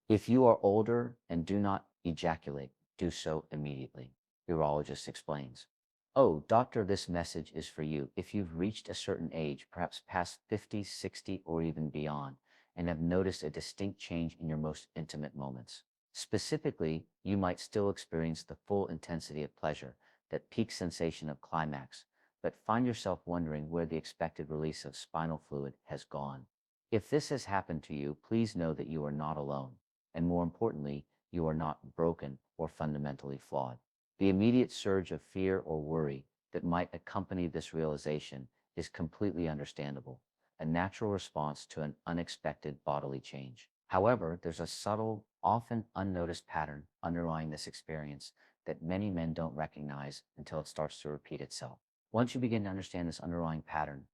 If you are older and do not ejaculate, do so immediately. Urologist explains. Oh, doctor, this message is for you. If you've reached a certain age, perhaps past 50, 60, or even beyond, and have noticed a distinct change in your most intimate moments. Specifically, you might still experience the full intensity of pleasure, that peak sensation of climax, but find yourself wondering where the expected release of spinal fluid has gone. If this has happened to you, please know that you are not alone. And more importantly, you are not broken or fundamentally flawed. The immediate surge of fear or worry that might accompany this realization is completely understandable, a natural response to an unexpected bodily change. However, there's a subtle, often unnoticed pattern underlying this experience that many men don't recognize until it starts to repeat itself. Once you begin to understand this underlying pattern,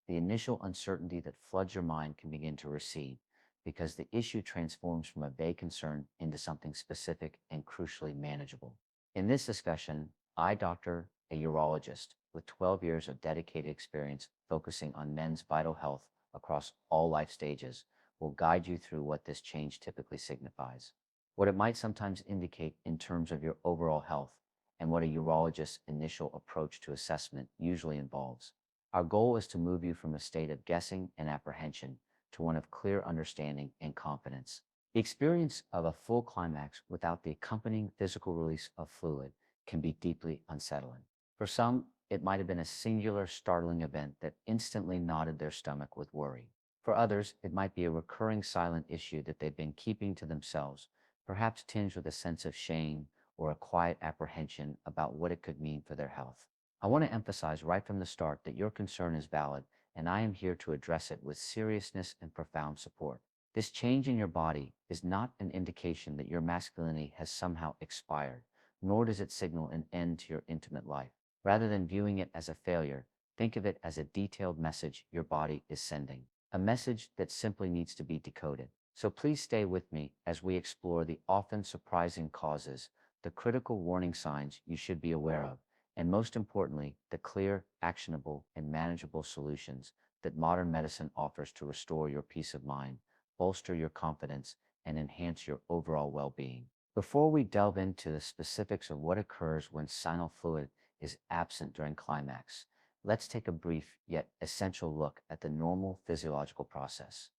the initial uncertainty that floods your mind can begin to recede because the issue transforms from a vague concern into something specific and crucially manageable. In this discussion, I, Doctor, a urologist with 12 years of dedicated experience focusing on men's vital health across all life stages, will guide you through what this change typically signifies, what it might sometimes indicate in terms of your overall health, and what a urologist's initial approach to assessment usually involves. Our goal is to move you from a state of guessing and apprehension to one of clear understanding and confidence. The experience of a full climax without the accompanying physical release of fluid can be deeply unsettling. For some, it might have been a singular, startling event that instantly knotted their stomach with worry. For others, it might be a recurring silent issue that they've been keeping to themselves, perhaps tinged with a sense of shame or a quiet apprehension about what it could mean for their health. I want to emphasize right from the start that your concern is valid, and I am here to address it with seriousness and profound support. This change in your body is not an indication that your masculinity has somehow expired, nor does it signal an end to your intimate life. Rather than viewing it as a failure, think of it as a detailed message your body is sending, a message that simply needs to be decoded. So please stay with me as we explore the often surprising causes, the critical warning signs you should be aware of, and most importantly, the clear, actionable, and manageable solutions that modern medicine offers to restore your peace of mind, bolster your confidence, and enhance your overall well-being. Before we delve into the specifics of what occurs when sinus fluid is absent during climax, let's take a brief yet essential look at the normal physiological process.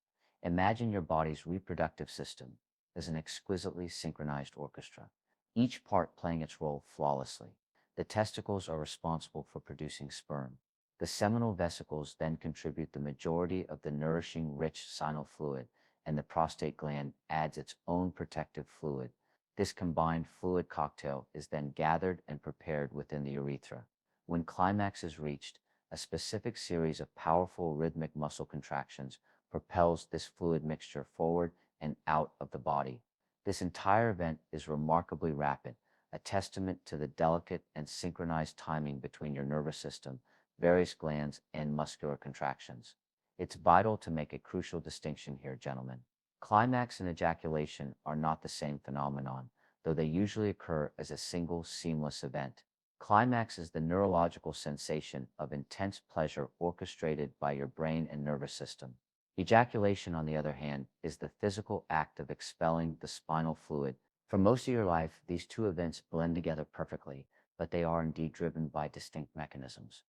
Imagine your body's reproductive system as an exquisitely synchronized orchestra, each part playing its role flawlessly. The testicles are responsible for producing sperm. The seminal vesicles then contribute the majority of the nourishing, rich sinus fluid, and the prostate gland adds its own protective fluid. This combined fluid cocktail is then gathered and prepared within the urethra. When climax is reached, a specific series of powerful rhythmic muscle contractions propels this fluid mixture forward and out of the body. This entire event is remarkably rapid, a testament to the delicate and synchronized timing between your nervous system, various glands, and muscular contractions. It's vital to make a crucial distinction here, gentlemen. Climax and ejaculation are not the same phenomenon, though they usually occur as a single seamless event. Climax is the neurological sensation of intense pleasure orchestrated by your brain and nervous system. Ejaculation, on the other hand, is the physical act of expelling the spinal fluid. For most of your life, these two events blend together perfectly, but they are indeed driven by distinct mechanisms.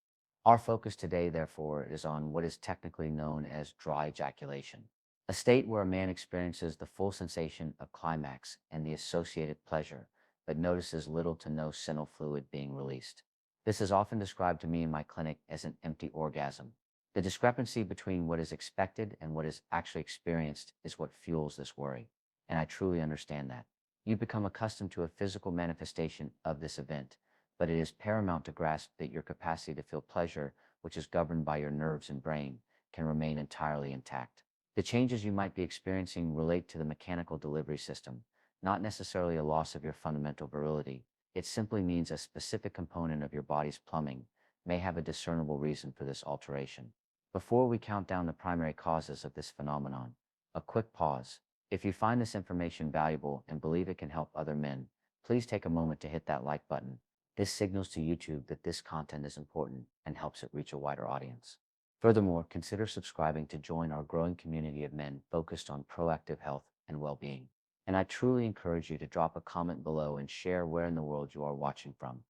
Our focus today, therefore, is on what is technically known as dry ejaculation, a state where a man experiences the full sensation of climax and the associated pleasure, but notices little to no seminal fluid being released. This is often described to me in my clinic as an empty orgasm. The discrepancy between what is expected and what is actually experienced is what fuels this worry, and I truly understand that. You become accustomed to a physical manifestation of this event, but it is paramount to grasp that your capacity to feel pleasure, which is governed by your nerves and brain, can remain entirely intact. The changes you might be experiencing relate to the mechanical delivery system, not necessarily a loss of your fundamental virility. It simply means a specific component of your body's plumbing may have a discernible reason for this alteration. Before we count down the primary causes of this phenomenon, a quick pause. If you find this information valuable and believe it can help other men, please take a moment to hit that like button. This signals to YouTube that this content is important and helps it reach a wider audience. Furthermore, consider subscribing to join our growing community of men focused on proactive health and well-being. And I truly encourage you to drop a comment below and share where in the world you are watching from.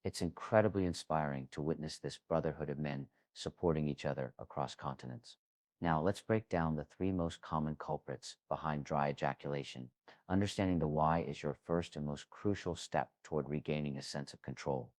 It's incredibly inspiring to witness this brotherhood of men supporting each other across continents. Now, let's break down the three most common culprits behind dry ejaculation. Understanding the why is your first and most crucial step toward regaining a sense of control.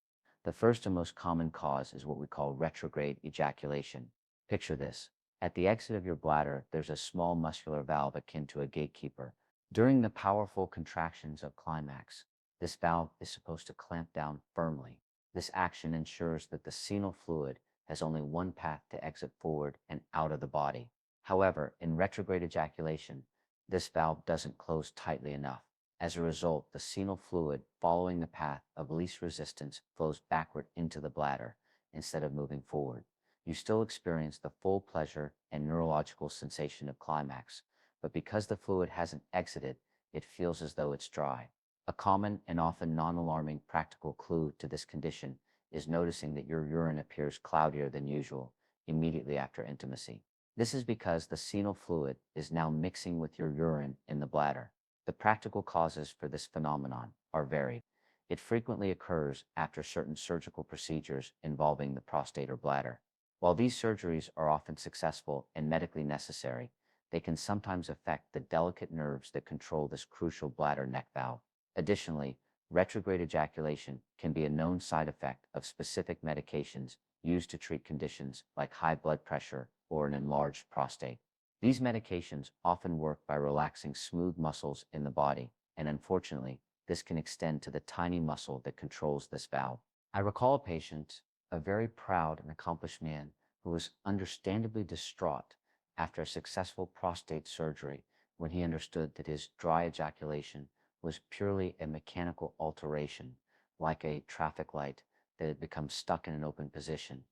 The first and most common cause is what we call retrograde ejaculation. Picture this. At the exit of your bladder, there's a small muscular valve akin to a gatekeeper. During the powerful contractions of climax, this valve is supposed to clamp down firmly. This action ensures that the seminal fluid has only one path to exit forward and out of the body. However, in retrograde ejaculation, this valve doesn't close tightly enough. As a result, the seminal fluid, following the path of least resistance, flows backward into the bladder instead of moving forward. You still experience the full pleasure and neurological sensation of climax, but because the fluid hasn't exited, it feels as though it's dry. A common and often non-alarming practical clue to this condition is noticing that your urine appears cloudier than usual immediately after intimacy. This is because the seminal fluid is now mixing with your urine in the bladder. The practical causes for this phenomenon are varied. It frequently occurs after certain surgical procedures involving the prostate or bladder. While these surgeries are often successful and medically necessary, they can sometimes affect the delicate nerves that control this crucial bladder neck valve. Additionally, retrograde ejaculation can be a known side effect of specific medications used to treat conditions like high blood pressure or an enlarged prostate. These medications often work by relaxing smooth muscles in the body, and unfortunately, this can extend to the tiny muscle that controls this valve. I recall a patient, a very proud and accomplished man, who was understandably distraught after a successful prostate surgery when he understood that his dry ejaculation was purely a mechanical alteration, like a traffic light that had become stuck in an open position,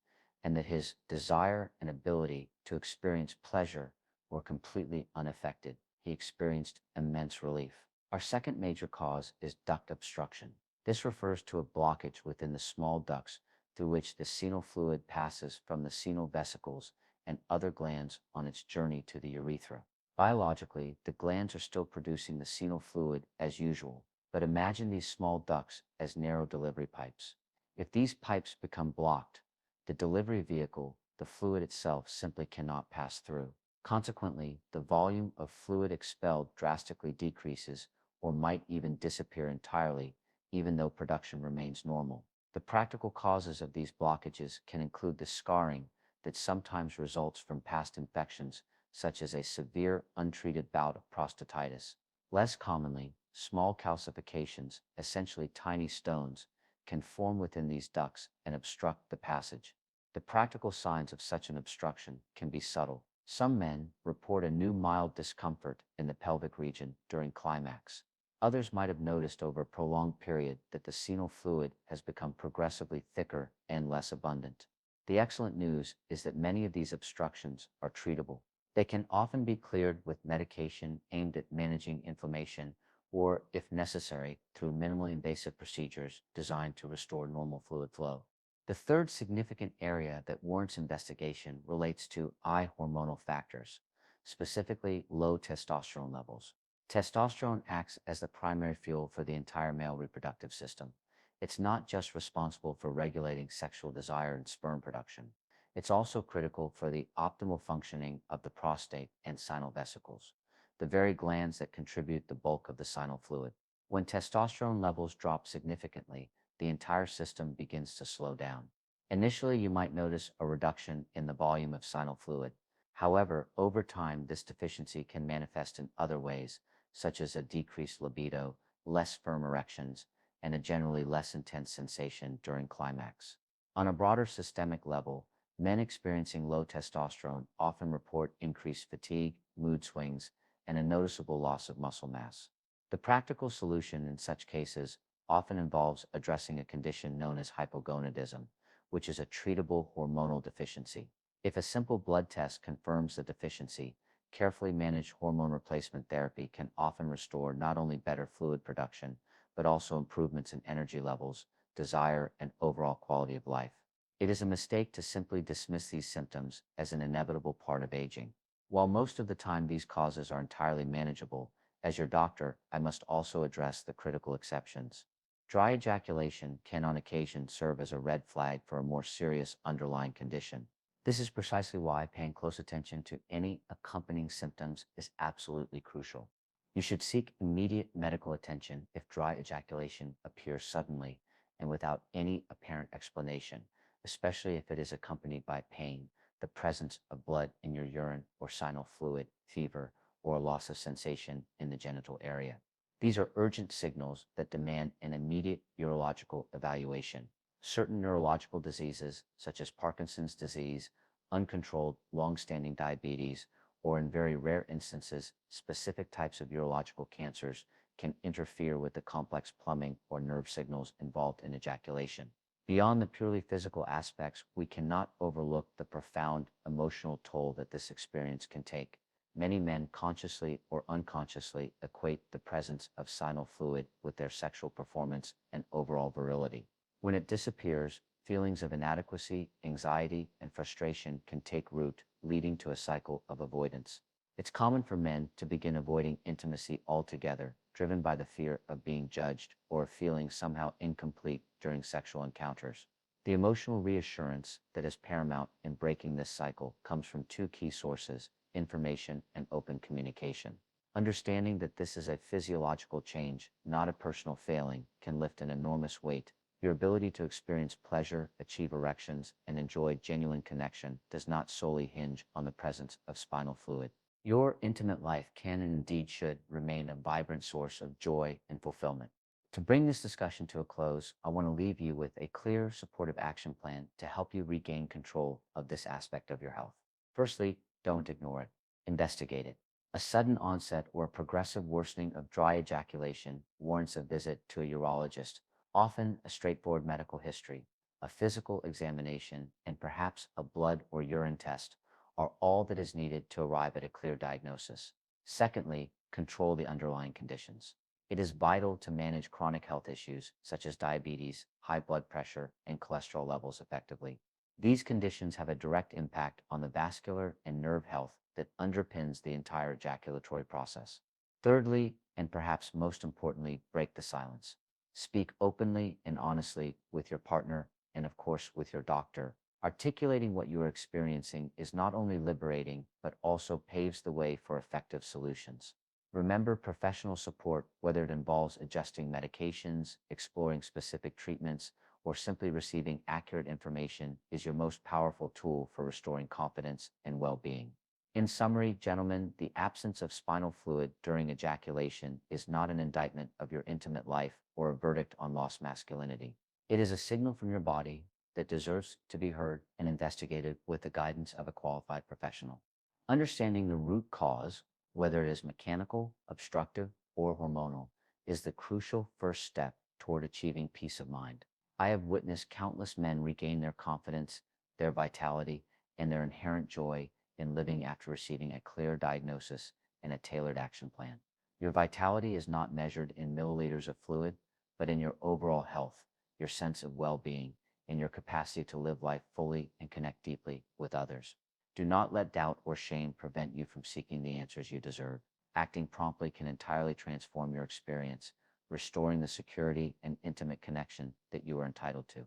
and that his desire and ability to experience pleasure were completely unaffected. He experienced immense relief. Our second major cause is duct obstruction. This refers to a blockage within the small ducts through which the seminal fluid passes from the seminal vesicles and other glands on its journey to the urethra. Biologically, the glands are still producing the seminal fluid as usual, but imagine these small ducts as narrow delivery pipes. If these pipes become blocked, the delivery vehicle, the fluid itself, simply cannot pass through. Consequently, the volume of fluid expelled drastically decreases or might even disappear entirely, even though production remains normal. The practical causes of these blockages can include the scarring that sometimes results from past infections, such as a severe untreated bout of prostatitis. Less commonly, small calcifications, essentially tiny stones, can form within these ducts and obstruct the passage. The practical signs of such an obstruction can be subtle. Some men report a new mild discomfort in the pelvic region during climax. Others might have noticed over a prolonged period that the seminal fluid has become progressively thicker and less abundant. The excellent news is that many of these obstructions are treatable. They can often be cleared with medication aimed at managing inflammation or, if necessary, through minimally invasive procedures designed to restore normal fluid flow. The third significant area that warrants investigation relates to eye hormonal factors, specifically low testosterone levels. Testosterone acts as the primary fuel for the entire male reproductive system. It's not just responsible for regulating sexual desire and sperm production. It's also critical for the optimal functioning of the prostate and seminal vesicles, the very glands that contribute the bulk of the seminal fluid. When testosterone levels drop significantly, the entire system begins to slow down. Initially, you might notice a reduction in the volume of seminal fluid. However, over time, this deficiency can manifest in other ways, such as a decreased libido, less firm erections, and a generally less intense sensation during climax. On a broader systemic level, men experiencing low testosterone often report increased fatigue, mood swings, and a noticeable loss of muscle mass. The practical solution in such cases often involves addressing a condition known as hypogonadism, which is a treatable hormonal deficiency. If a simple blood test confirms the deficiency, carefully managed hormone replacement therapy can often restore not only better fluid production, but also improvements in energy levels, desire, and overall quality of life. It is a mistake to simply dismiss these symptoms as an inevitable part of aging. While most of the time these causes are entirely manageable As your doctor, I must also address the critical exceptions. Dry ejaculation can on occasion serve as a red flag for a more serious underlying condition. This is precisely why paying close attention to any accompanying symptoms is absolutely crucial. You should seek immediate medical attention if dry ejaculation appears suddenly and without any apparent explanation, especially if it is accompanied by pain, the presence of blood in your urine or sinal fluid, fever, or a loss of sensation in the genital area. These are urgent signals that demand an immediate urological evaluation. Certain neurological diseases, such as Parkinson's disease, uncontrolled long-standing diabetes, or in very rare instances, specific types of urological cancers, can interfere with the complex plumbing or nerve signals involved in ejaculation. Beyond the purely physical aspects, we cannot overlook the profound emotional toll that this experience can take. Many men consciously or unconsciously equate the presence of sinal fluid with their sexual performance and overall virility. When it disappears, feelings of inadequacy, anxiety, and frustration can take root, leading to a cycle of avoidance. It's common for men to begin avoiding intimacy altogether, driven by the fear of being judged or of feeling somehow incomplete during sexual encounters. The emotional reassurance that is paramount in breaking this cycle comes from two key sources: information and open communication. Understanding that this is a physiological change, not a personal failing, can lift an enormous weight. Your ability to experience pleasure, achieve erections, and enjoy genuine connection does not solely hinge on the presence of spinal fluid. Your intimate life can and indeed should remain a vibrant source of joy and fulfillment. To bring this discussion to a close, I want to leave you with a clear, supportive action plan to help you regain control of this aspect of your health. Firstly, don't ignore it. Investigate it. A sudden onset or a progressive worsening of dry ejaculation warrants a visit to a urologist, often a straightforward medical history, a physical examination, and perhaps a blood or urine test are all that is needed to arrive at a clear diagnosis. Secondly, control the underlying conditions. It is vital to manage chronic health issues such as diabetes, high blood pressure, and cholesterol levels effectively. These conditions have a direct impact on the vascular and nerve health that underpins the entire ejaculatory process. Thirdly, and perhaps most importantly, break the silence. Speak openly and honestly with your partner and, of course, with your doctor. Articulating what you are experiencing is not only liberating, but also paves the way for effective solutions. Remember, professional support, whether it involves adjusting medications, exploring specific treatments, or simply receiving accurate information, is your most powerful tool for restoring confidence and well-being. In summary, gentlemen, the absence of spinal fluid during ejaculation is not an indictment of your intimate life or a verdict on lost masculinity. It is a signal from your body that deserves to be heard and investigated with the guidance of a qualified professional. Understanding the root cause, whether it is mechanical, obstructive, or hormonal, is the crucial first step toward achieving peace of mind. I have witnessed countless men regain their confidence, their vitality, and their inherent joy in living after receiving a clear diagnosis and a tailored action plan. Your vitality is not measured in milliliters of fluid, but in your overall health, your sense of well-being, and your capacity to live life fully and connect deeply with others. Do not let doubt or shame prevent you from seeking the answers you deserve. Acting promptly can entirely transform your experience, restoring the security and intimate connection that you are entitled to.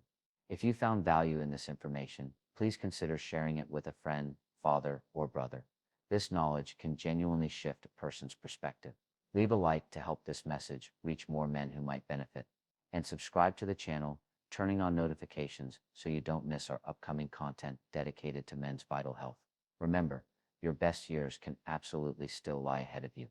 If you found value in this information, please consider sharing it with a friend, father, or brother. This knowledge can genuinely shift a person's perspective. Leave a like to help this message reach more men who might benefit, and subscribe to the channel, turning on notifications so you don't miss our upcoming content dedicated to men's vital health. Remember, your best years can absolutely still lie ahead of you.